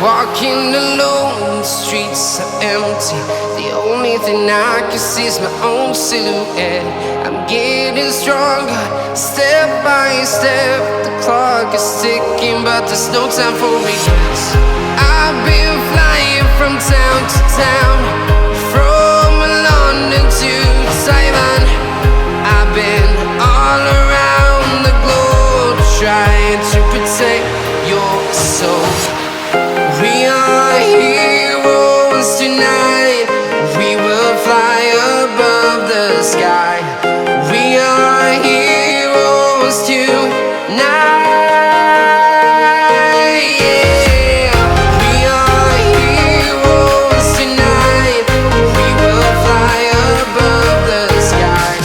walking alone, the streets are empty. The only thing I can see is my own silhouette. I'm getting stronger, step by step. The clock is ticking, but there's no time for regrets. I've been flying from town to town, from London to Taiwan. I've been all around the globe, trying to protect your soul. We are heroes tonight. We will fly above the sky. We are heroes tonight. Yeah. We are heroes tonight. We will fly above the sky.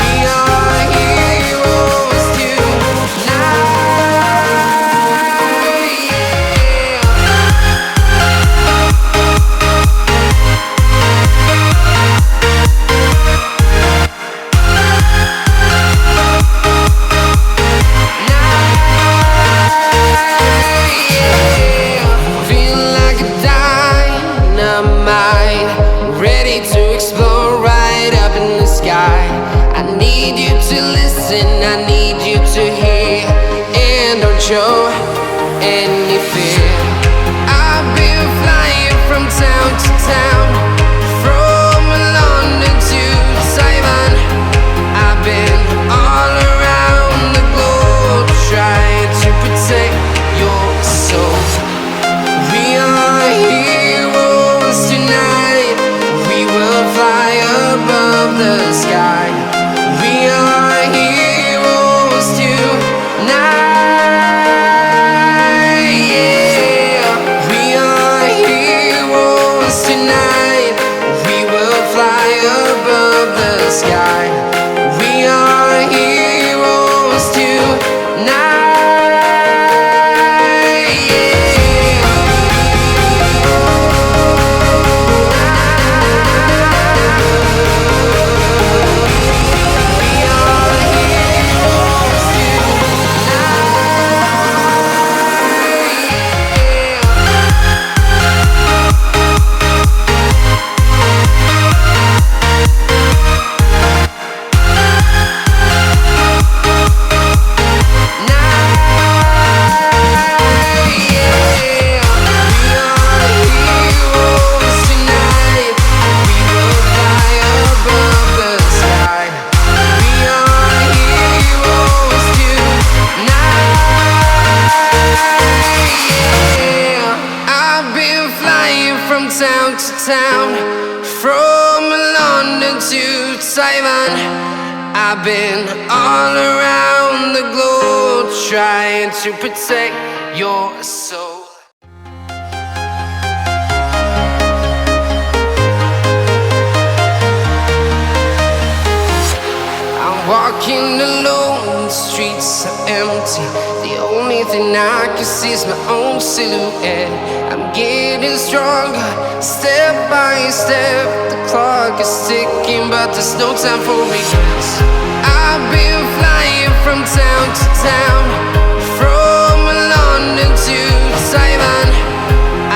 We are heroes tonight. I need you to hear, and don't show any fear. I've been flying from town to town, from London to Taiwan. I've been all around the globe, trying to protect your soul. We are heroes tonight. We will fly above the sky. We are heroes tonight. Yeah. We are heroes tonight. We will fly above the sky. We are heroes tonight. Town to town, from London to Taiwan. I've been all around the globe, trying to protect your soul. I'm walking alone, the streets are empty. The only thing I can see is my own silhouette. I'm getting stronger, step by step. The clock is ticking, but there's no time for regrets. I've been flying from town to town, from London to Taiwan.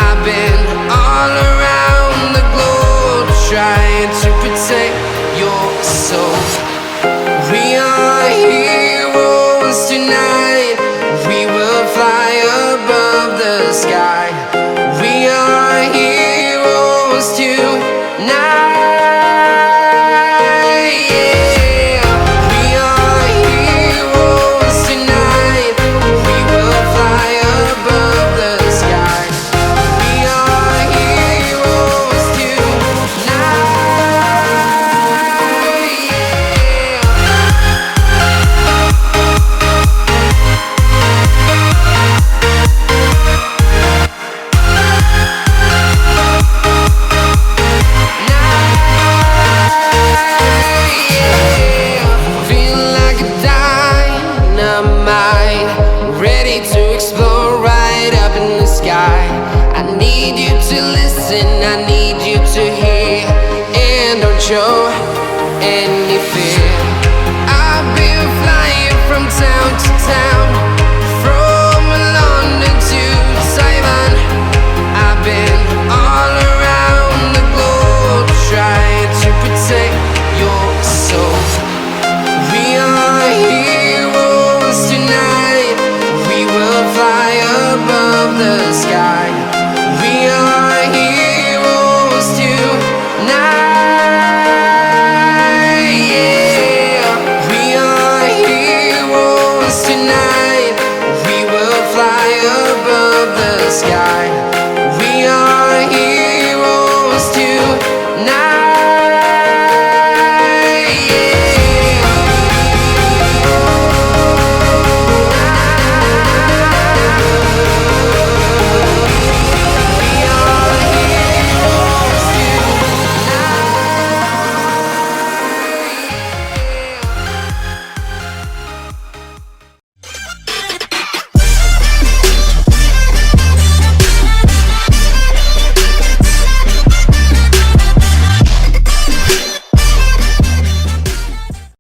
I've been all around the globe, trying to protect your soul. We are heroes tonight. We will fly above the sky. We are heroes tonight. Yeah. We are heroes tonight. We will fly above the sky. We are heroes tonight. I need you to hear, and don't show any